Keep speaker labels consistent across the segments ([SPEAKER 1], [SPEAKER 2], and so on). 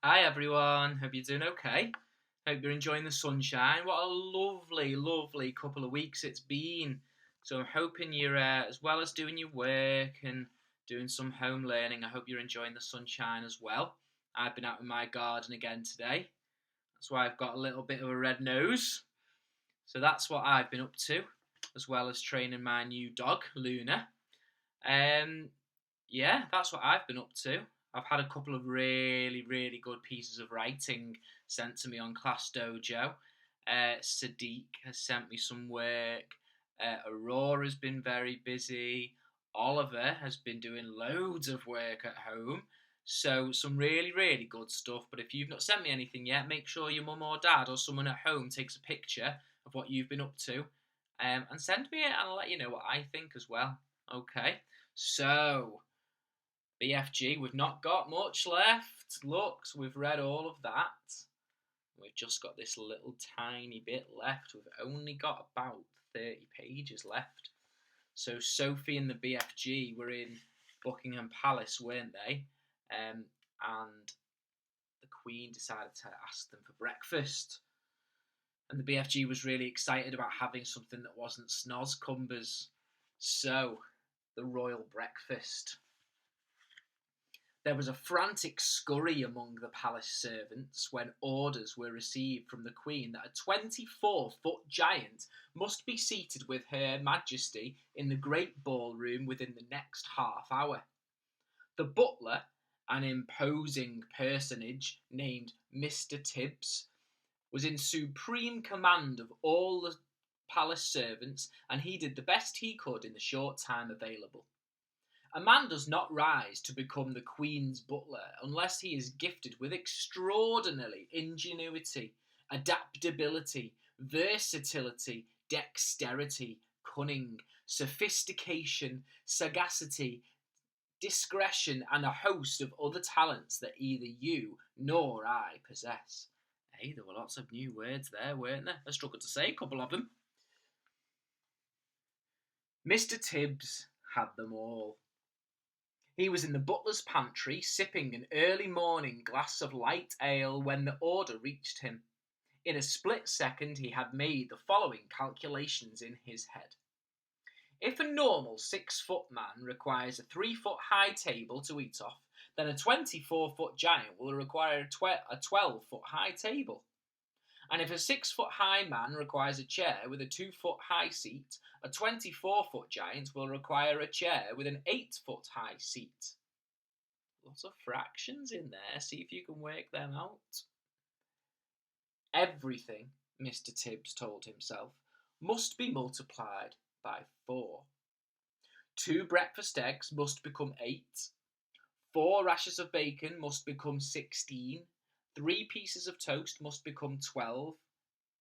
[SPEAKER 1] Hi everyone, hope you're doing okay. Hope you're enjoying the sunshine. What a lovely, lovely couple of weeks it's been. So I'm hoping you're, as well as doing your work and doing some home learning, I hope you're enjoying the sunshine as well. I've been out in my garden again today. That's why I've got a little bit of a red nose. So that's what I've been up to, as well as training my new dog, Luna. Um, yeah, that's what I've been up to. I've had a couple of really, really good pieces of writing sent to me on Class Dojo. Sadiq has sent me some work. Aurora's been very busy. Oliver has been doing loads of work at home. So, some really, really good stuff. But if you've not sent me anything yet, make sure your mum or dad or someone at home takes a picture of what you've been up to and send me it, and I'll let you know what I think as well. Okay, so BFG, we've not got much left. Look, so we've read all of that. We've just got this little tiny bit left. We've only got about 30 pages left. So Sophie and the BFG were in Buckingham Palace, weren't they? And the Queen decided to ask them for breakfast. And the BFG was really excited about having something that wasn't snozcumbers. So, the royal breakfast. There was a frantic scurry among the palace servants when orders were received from the Queen that a 24-foot giant must be seated with Her Majesty in the great ballroom within the next half hour. The butler, an imposing personage named Mr. Tibbs, was in supreme command of all the palace servants, and he did the best he could in the short time available. A man does not rise to become the Queen's butler unless he is gifted with extraordinary ingenuity, adaptability, versatility, dexterity, cunning, sophistication, sagacity, discretion, and a host of other talents that either you nor I possess. Hey, there were lots of new words there, weren't there? I struggled to say a couple of them. Mr. Tibbs had them all. He was in the butler's pantry, sipping an early morning glass of light ale when the order reached him. In a split second he had made the following calculations in his head. If a normal 6-foot man requires a 3-foot high table to eat off, then a 24-foot giant will require a 12-foot high table. And if a 6-foot high man requires a chair with a 2-foot high seat, a 24-foot giant will require a chair with an 8-foot high seat. Lots of fractions in there, see if you can work them out. Everything, Mr. Tibbs told himself, must be multiplied by 4. 2 breakfast eggs must become 8. 4 rashers of bacon must become 16. 3 pieces of toast must become 12,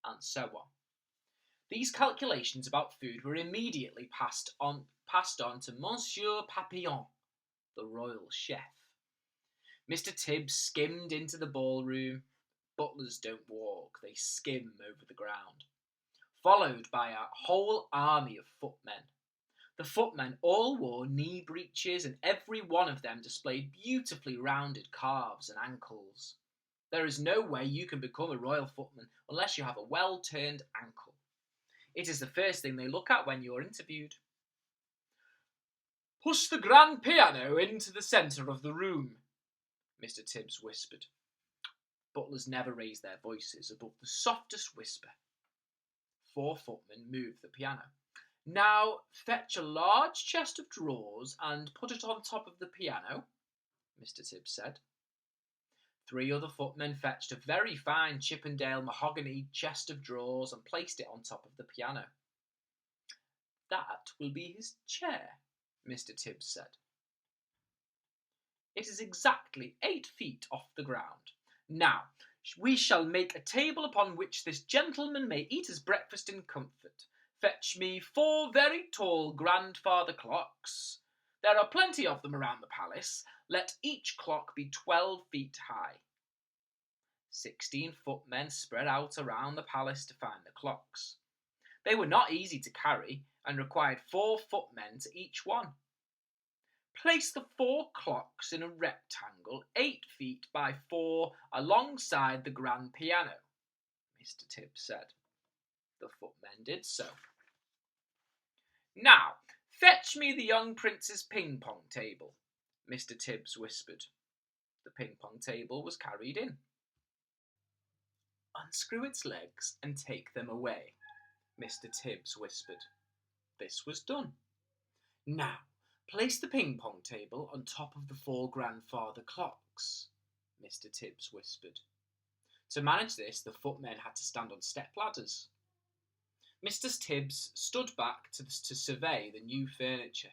[SPEAKER 1] and so on. These calculations about food were immediately passed on to Monsieur Papillon, the royal chef. Mr. Tibbs skimmed into the ballroom. Butlers don't walk, they skim over the ground. Followed by a whole army of footmen. The footmen all wore knee breeches, and every one of them displayed beautifully rounded calves and ankles. There is no way you can become a royal footman unless you have a well-turned ankle. It is the first thing they look at when you're interviewed. Push the grand piano into the centre of the room, Mr. Tibbs whispered. Butlers never raised their voices above the softest whisper. 4 footmen moved the piano. Now fetch a large chest of drawers and put it on top of the piano, Mr. Tibbs said. 3 other footmen fetched a very fine Chippendale mahogany chest of drawers and placed it on top of the piano. That will be his chair, Mr. Tibbs said. It is exactly 8 feet off the ground. Now, we shall make a table upon which this gentleman may eat his breakfast in comfort. Fetch me 4 very tall grandfather clocks. There are plenty of them around the palace. Let each clock be 12 feet high. 16 footmen spread out around the palace to find the clocks. They were not easy to carry and required 4 footmen to each one. Place the 4 clocks in a rectangle 8 feet by 4 alongside the grand piano, Mr. Tibbs said. The footmen did so. Now, fetch me the young prince's ping-pong table, Mr. Tibbs whispered. The ping-pong table was carried in. Unscrew its legs and take them away, Mr. Tibbs whispered. This was done. Now, place the ping-pong table on top of the 4 grandfather clocks, Mr. Tibbs whispered. To manage this, the footmen had to stand on step ladders. Mr. Tibbs stood back to survey the new furniture.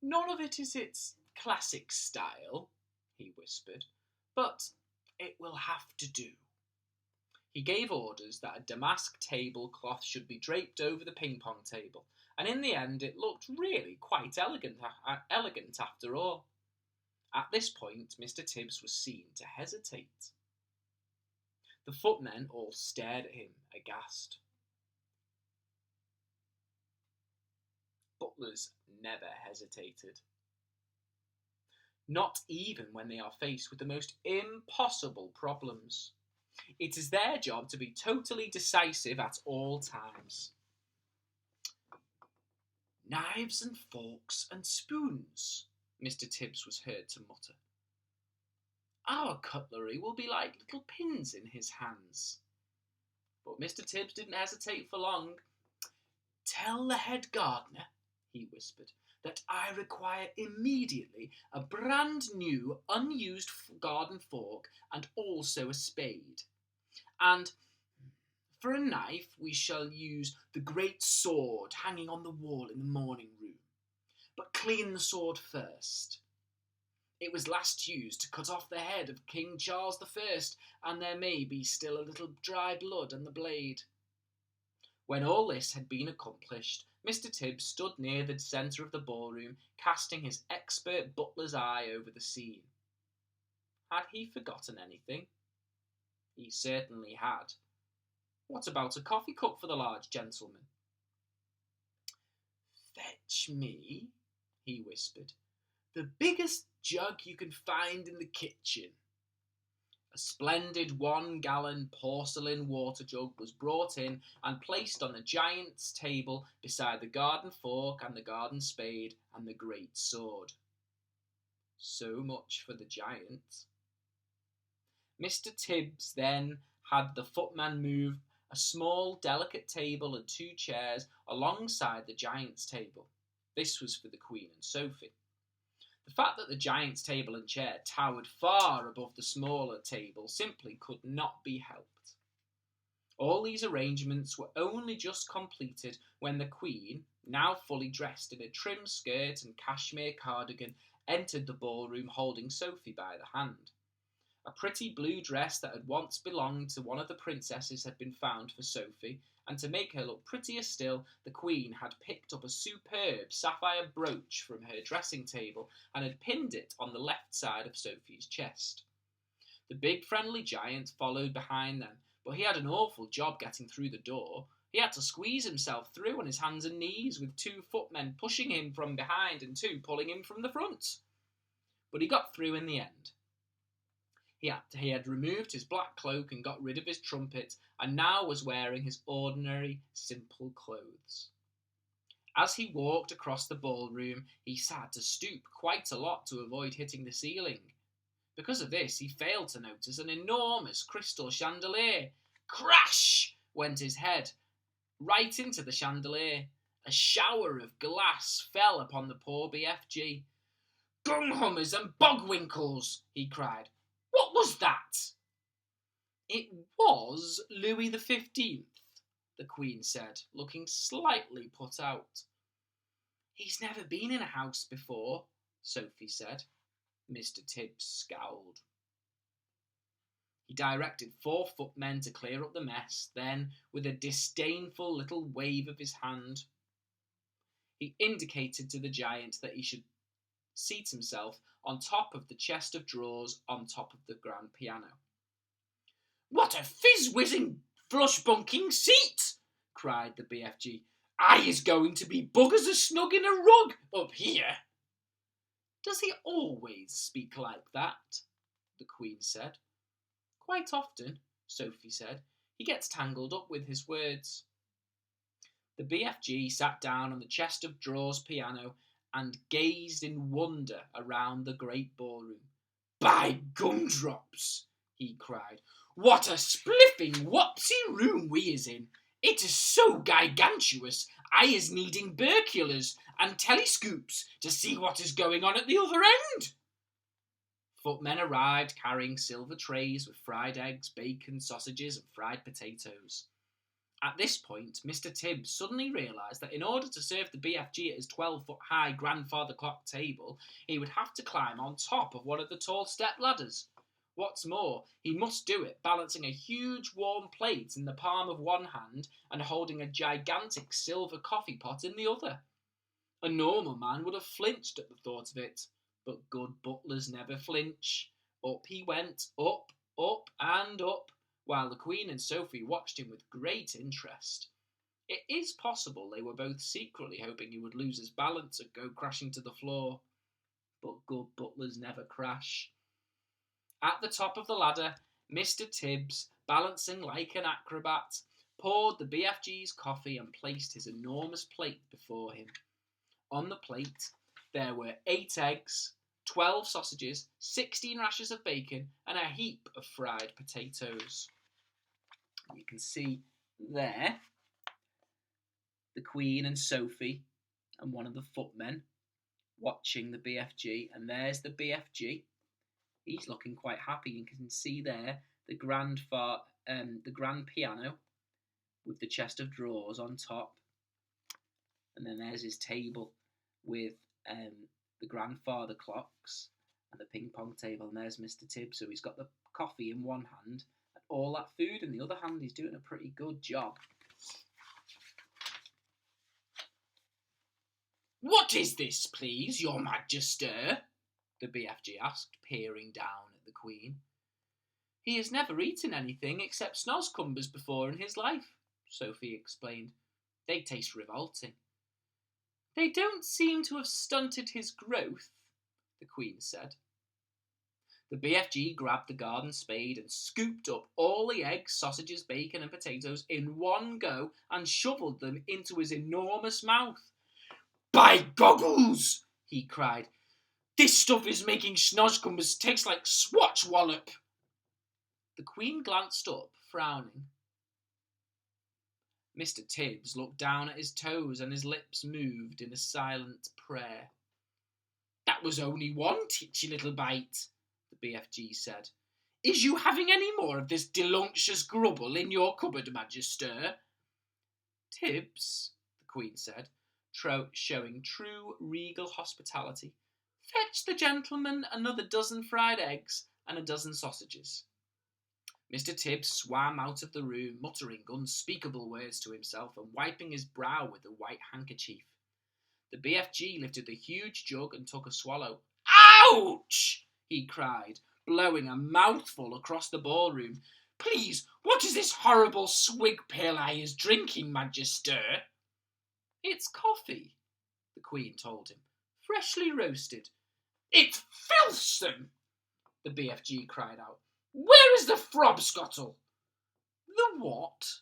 [SPEAKER 1] None of it is its classic style, he whispered, but it will have to do. He gave orders that a damask tablecloth should be draped over the ping-pong table, and in the end it looked really quite elegant after all. At this point, Mr. Tibbs was seen to hesitate. The footmen all stared at him, aghast. Butlers never hesitated. Not even when they are faced with the most impossible problems. It is their job to be totally decisive at all times. Knives and forks and spoons, Mr. Tibbs was heard to mutter. Our cutlery will be like little pins in his hands. But Mr. Tibbs didn't hesitate for long. Tell the head gardener, he whispered, that I require immediately a brand new, unused garden fork and also a spade. And for a knife, we shall use the great sword hanging on the wall in the morning room. But clean the sword first. It was last used to cut off the head of King Charles I, and there may be still a little dry blood on the blade. When all this had been accomplished, Mr. Tibbs stood near the centre of the ballroom, casting his expert butler's eye over the scene. Had he forgotten anything? He certainly had. What about a coffee cup for the large gentleman? Fetch me, he whispered, the biggest jug you can find in the kitchen. A splendid 1-gallon porcelain water jug was brought in and placed on the giant's table beside the garden fork and the garden spade and the great sword. So much for the giant. Mr. Tibbs then had the footman move a small, delicate table and 2 chairs alongside the giant's table. This was for the Queen and Sophie. The fact that the giant's table and chair towered far above the smaller table simply could not be helped. All these arrangements were only just completed when the Queen, now fully dressed in a trim skirt and cashmere cardigan, entered the ballroom holding Sophie by the hand. A pretty blue dress that had once belonged to one of the princesses had been found for Sophie, and to make her look prettier still, the Queen had picked up a superb sapphire brooch from her dressing table and had pinned it on the left side of Sophie's chest. The big friendly giant followed behind them, but he had an awful job getting through the door. He had to squeeze himself through on his hands and knees, with 2 footmen pushing him from behind and 2 pulling him from the front. But he got through in the end. He had removed his black cloak and got rid of his trumpet, and now was wearing his ordinary, simple clothes. As he walked across the ballroom, he had to stoop quite a lot to avoid hitting the ceiling. Because of this, he failed to notice an enormous crystal chandelier. Crash went his head, right into the chandelier. A shower of glass fell upon the poor BFG. "Gunghummers and bogwinkles!" he cried. "What was that?" "It was Louis XV, the Queen said, looking slightly put out. "He's never been in a house before," Sophie said. Mr. Tibbs scowled. He directed 4 footmen to clear up the mess, then, with a disdainful little wave of his hand, he indicated to the giant that he should seat himself on top of the chest of drawers on top of the grand piano. "What a fizz-whizzing, flush-bunking seat!" cried the BFG. "I is going to be buggers a snug in a rug up here." "Does he always speak like that?" the Queen said. "Quite often," Sophie said. "He gets tangled up with his words." The BFG sat down on the chest of drawers piano and gazed in wonder around the great ballroom. "By gumdrops!" he cried. "What a spliffing whopsy room we is in! It is so gigantuous, I is needing birculars and telescoops to see what is going on at the other end." Footmen arrived carrying silver trays with fried eggs, bacon, sausages and fried potatoes. At this point, Mr. Tibbs suddenly realised that in order to serve the BFG at his 12-foot-high grandfather clock table, he would have to climb on top of one of the tall step ladders. What's more, he must do it balancing a huge warm plate in the palm of one hand and holding a gigantic silver coffee pot in the other. A normal man would have flinched at the thought of it, but good butlers never flinch. Up he went, up, and up, while the Queen and Sophie watched him with great interest. It is possible they were both secretly hoping he would lose his balance and go crashing to the floor. But good butlers never crash. At the top of the ladder, Mr. Tibbs, balancing like an acrobat, poured the BFG's coffee and placed his enormous plate before him. On the plate, there were 8 eggs, 12 sausages, 16 rashers of bacon, and a heap of fried potatoes. You can see there the Queen and Sophie and one of the footmen watching the BFG, and there's the BFG. He's looking quite happy. You can see there the grand piano with the chest of drawers on top, and then there's his table with the grandfather clocks and the ping pong table, and there's Mr. Tibbs. So he's got the coffee in one hand and all that food in the other hand. He's doing a pretty good job. "What is this, please, your Magister?" the BFG asked, peering down at the Queen. "He has never eaten anything except snozcumbers before in his life," Sophie explained. "They taste revolting." "They don't seem to have stunted his growth," the Queen said. The BFG grabbed the garden spade and scooped up all the eggs, sausages, bacon and potatoes in one go and shoveled them into his enormous mouth. "By goggles!" he cried. "This stuff is making snozcumbers taste like Swatch wallop." The Queen glanced up, frowning. Mr. Tibbs looked down at his toes and his lips moved in a silent prayer. "That was only one titchy little bite," the BFG said. "Is you having any more of this delunctious grubble in your cupboard, Magister?" "Tibbs," the Queen said, showing true regal hospitality, "fetch the gentleman another dozen fried eggs and a dozen sausages." Mr. Tibbs swam out of the room, muttering unspeakable words to himself and wiping his brow with a white handkerchief. The BFG lifted the huge jug and took a swallow. "Ouch!" he cried, blowing a mouthful across the ballroom. "Please, what is this horrible swig pill I is drinking, Magister?" "It's coffee," the Queen told him, "freshly roasted." "It's filthsome!" the BFG cried out. "Where is the frobscottle?" "The what?"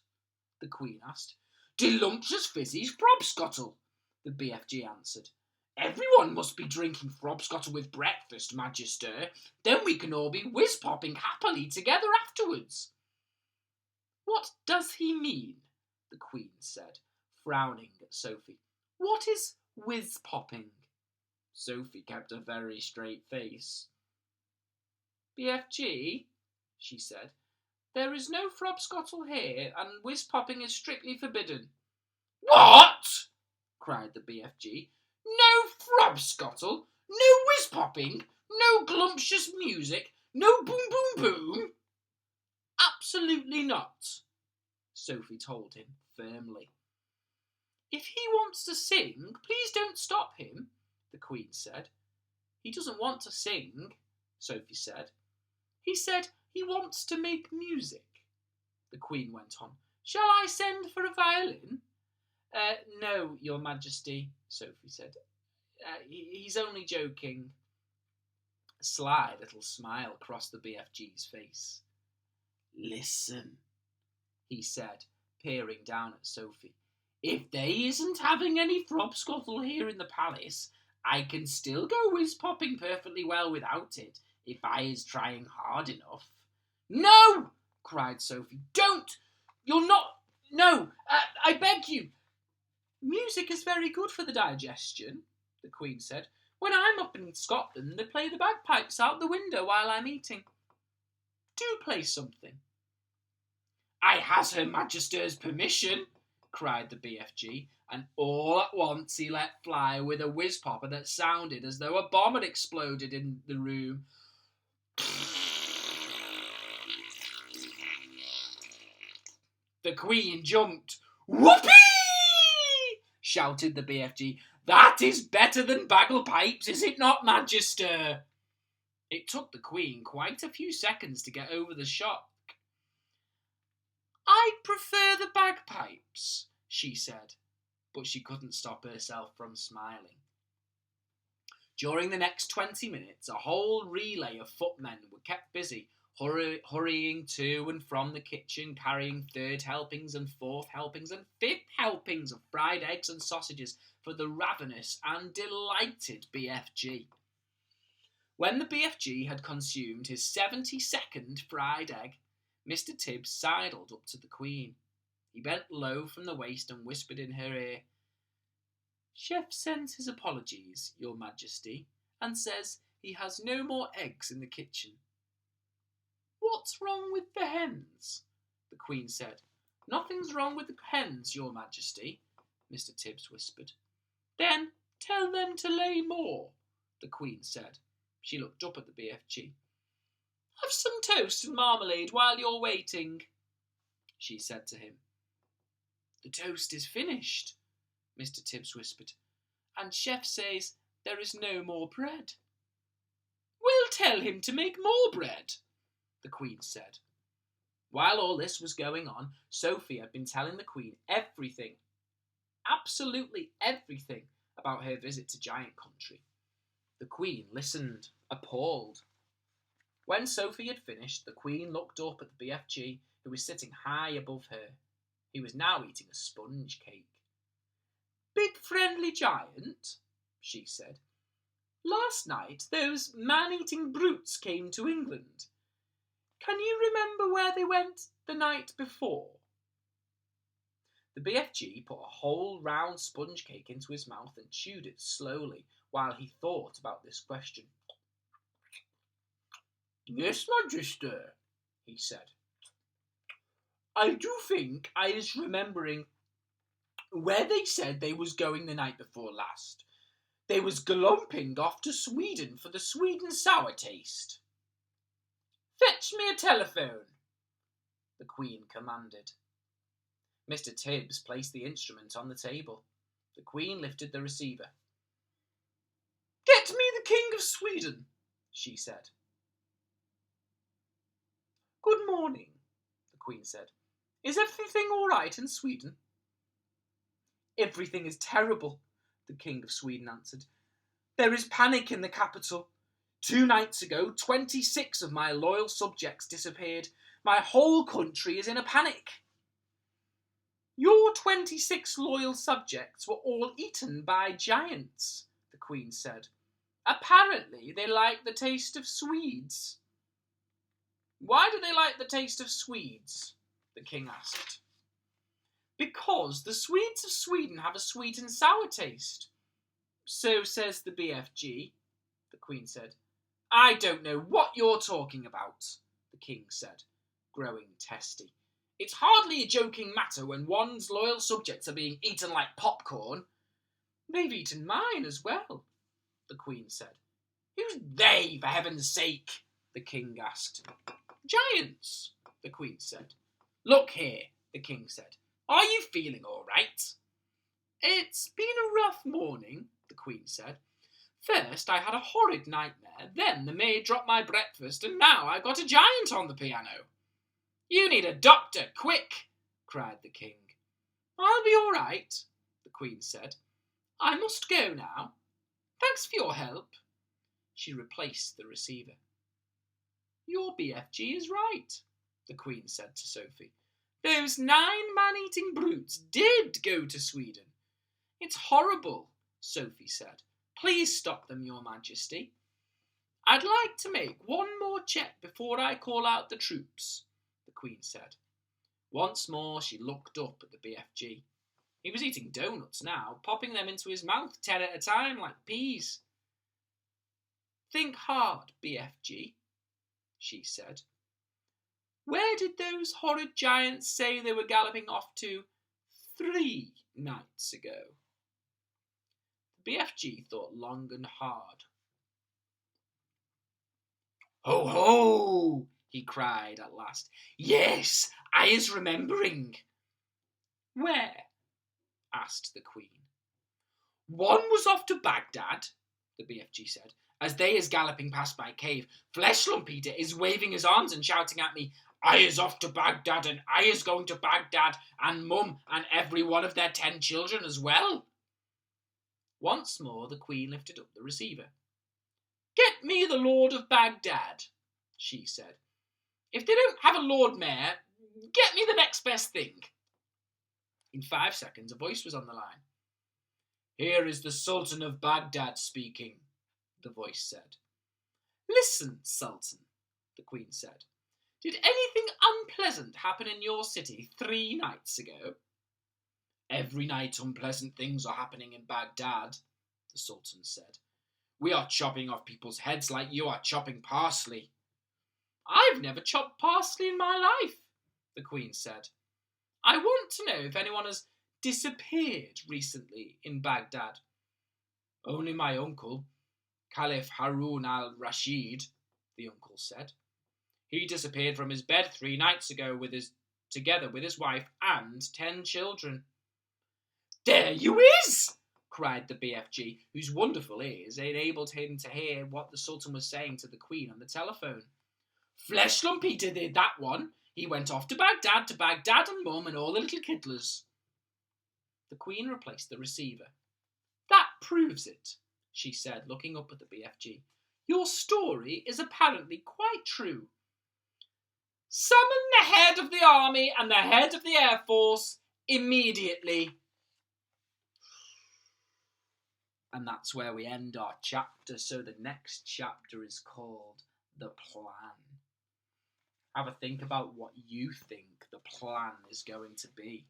[SPEAKER 1] the Queen asked. "Delunctious Fizzy's frobscottle," the BFG answered. "Everyone must be drinking frobscottle with breakfast, Magister. Then we can all be whiz-popping happily together afterwards." "What does he mean?" the Queen said, frowning at Sophie. "What is whiz-popping?" Sophie kept a very straight face. "BFG," she said, "there is no frobscottle here, and whiz-popping is strictly forbidden." "What?" cried the BFG. "No frobscottle? No whiz-popping? No glumptious music? No boom-boom-boom?" "Absolutely not," Sophie told him firmly. "If he wants to sing, please don't stop him," the Queen said. "He doesn't want to sing," Sophie said. "He said he wants to make music," the Queen went on. "Shall I send for a violin?" No, Your Majesty," Sophie said. He's only joking." A sly little smile crossed the BFG's face. "Listen," he said, peering down at Sophie. "If they isn't having any frobscottle here in the palace, I can still go whiz-popping perfectly well without it, if I is trying hard enough." "No!" cried Sophie. "Don't! You're not... No! I beg you!" "Music is very good for the digestion," the Queen said. "When I'm up in Scotland, they play the bagpipes out the window while I'm eating. Do play something." "I has Her Majesty's permission," cried the BFG, and all at once he let fly with a whiz-popper that sounded as though a bomb had exploded in the room. The Queen jumped. "Whoopee!" shouted the BFG. "That is better than bagpipes, is it not, Magister?" It took the Queen quite a few seconds to get over the shock. "I prefer the bagpipes," she said, but she couldn't stop herself from smiling. During the next 20 minutes, a whole relay of footmen were kept busy, hurrying to and from the kitchen, carrying third helpings and fourth helpings and fifth helpings of fried eggs and sausages for the ravenous and delighted BFG. When the BFG had consumed his 72nd fried egg, Mr. Tibbs sidled up to the Queen. He bent low from the waist and whispered in her ear, "Chef sends his apologies, Your Majesty, and says he has no more eggs in the kitchen." "What's wrong with the hens?" the Queen said. "Nothing's wrong with the hens, Your Majesty," Mr. Tibbs whispered. "Then tell them to lay more," the Queen said. She looked up at the BFG. "Have some toast and marmalade while you're waiting," she said to him. "The toast is finished," Mr. Tibbs whispered, "and Chef says there is no more bread." "We'll tell him to make more bread," the Queen said. While all this was going on, Sophie had been telling the Queen everything, absolutely everything, about her visit to Giant Country. The Queen listened, appalled. When Sophie had finished, the Queen looked up at the BFG, who was sitting high above her. He was now eating a sponge cake. "Big friendly giant," she said. "Last night those man-eating brutes came to England. Can you remember where they went the night before?" The BFG put a whole round sponge cake into his mouth and chewed it slowly while he thought about this question. "Yes, Magister," he said. "I do think I is remembering where they said they was going the night before last. They was galloping off to Sweden for the sweet and sour taste." "Fetch me a telephone," the Queen commanded. Mr. Tibbs placed the instrument on the table. The Queen lifted the receiver. "Get me the King of Sweden," she said. "Good morning," the Queen said. "Is everything all right in Sweden?" "Everything is terrible," the King of Sweden answered. "There is panic in the capital. 2 nights ago, 26 of my loyal subjects disappeared. My whole country is in a panic." "Your 26 loyal subjects were all eaten by giants," the Queen said. "Apparently they like the taste of Swedes." "Why do they like the taste of Swedes?" the King asked. "Because the Swedes of Sweden have a sweet and sour taste." "So says the BFG," the Queen said. "I don't know what you're talking about," the King said, growing testy. "It's hardly a joking matter when one's loyal subjects are being eaten like popcorn." "They've eaten mine as well," the Queen said. "Who's they, for heaven's sake?" the King asked. "Giants," the Queen said. "Look here," the King said. "Are you feeling all right?" "It's been a rough morning," the Queen said. "First I had a horrid nightmare, then the maid dropped my breakfast, and now I've got a giant on the piano." "You need a doctor, quick!" cried the King. "I'll be all right," the Queen said. "I must go now. Thanks for your help." She replaced the receiver. Your BFG is right, the Queen said to Sophie. Those 9 man-eating brutes did go to Sweden. It's horrible, Sophie said. Please stop them, Your Majesty. I'd like to make one more check before I call out the troops, the Queen said. Once more she looked up at the BFG. He was eating donuts now, popping them into his mouth 10 at a time like peas. Think hard, BFG, she said. Where did those horrid giants say they were galloping off to 3 nights ago? The BFG thought long and hard. Ho, ho, he cried at last. Yes, I is remembering. Where? Asked the Queen. One was off to Baghdad, the BFG said. As they is galloping past my cave, Fleshlump Eater is waving his arms and shouting at me, I is off to Baghdad and I is going to Baghdad and Mum and every one of their 10 children as well. Once more the Queen lifted up the receiver. Get me the Lord of Baghdad, she said. If they don't have a Lord Mayor, get me the next best thing. In 5 seconds, a voice was on the line. Here is the Sultan of Baghdad speaking, the voice said. Listen, Sultan, the Queen said. Did anything unpleasant happen in your city 3 nights ago? Every night unpleasant things are happening in Baghdad, the Sultan said. We are chopping off people's heads like you are chopping parsley. I've never chopped parsley in my life, the Queen said. I want to know if anyone has disappeared recently in Baghdad. Only my uncle, Caliph Harun al-Rashid, the uncle said. He disappeared from his bed 3 nights ago together with his wife and 10 children. There you is! Cried the BFG, whose wonderful ears enabled him to hear what the Sultan was saying to the Queen on the telephone. Fleshlump Eater did that one. He went off to Baghdad and Mum and all the little kiddlers. The Queen replaced the receiver. That proves it, she said, looking up at the BFG. Your story is apparently quite true. Summon the head of the army and the head of the Air Force immediately. And that's where we end our chapter. So the next chapter is called The Plan. Have a think about what you think the plan is going to be.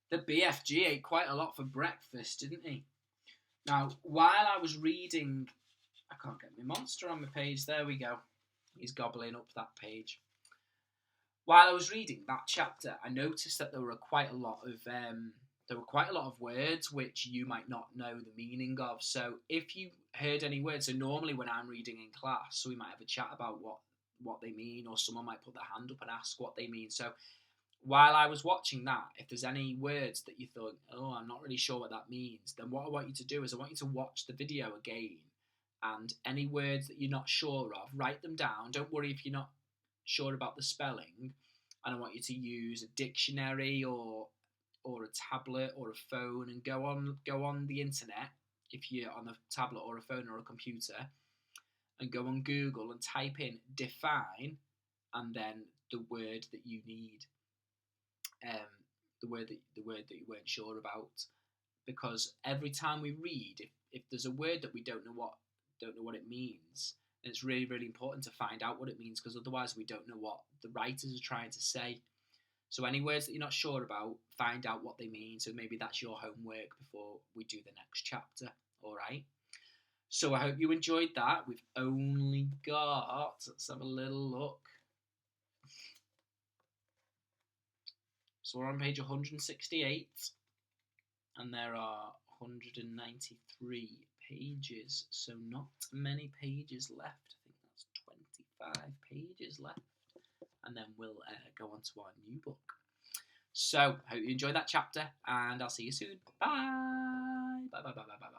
[SPEAKER 1] The BFG ate quite a lot for breakfast, didn't he? Now, while I was reading... I can't get my monster on my page. There we go. He's gobbling up that page. While I was reading that chapter, I noticed that there were quite a lot of words which you might not know the meaning of. So if you heard any words, so normally when I'm reading in class, so we might have a chat about what they mean, or someone might put their hand up and ask what they mean. So while I was watching that, if there's any words that you thought, oh, I'm not really sure what that means, then what I want you to do is I want you to watch the video again, and any words that you're not sure of, write them down. Don't worry if you're not sure about the spelling, and I want you to use a dictionary or a tablet or a phone and go on the internet if you're on a tablet or a phone or a computer, and go on Google and type in define and then the word that you need, the word that you weren't sure about, because every time we read, if there's a word that we don't know what it means, and it's really, really important to find out what it means, because otherwise we don't know what the writers are trying to say. So any words that you're not sure about, find out what they mean. So maybe that's your homework before we do the next chapter. All right. So I hope you enjoyed that. We've only got, let's have a little look. So we're on page 168, and there are 193 pages. So not many pages left. I think that's 25 pages left. And then we'll go on to our new book. So, hope you enjoyed that chapter, and I'll see you soon. Bye! Bye, bye, bye, bye, bye.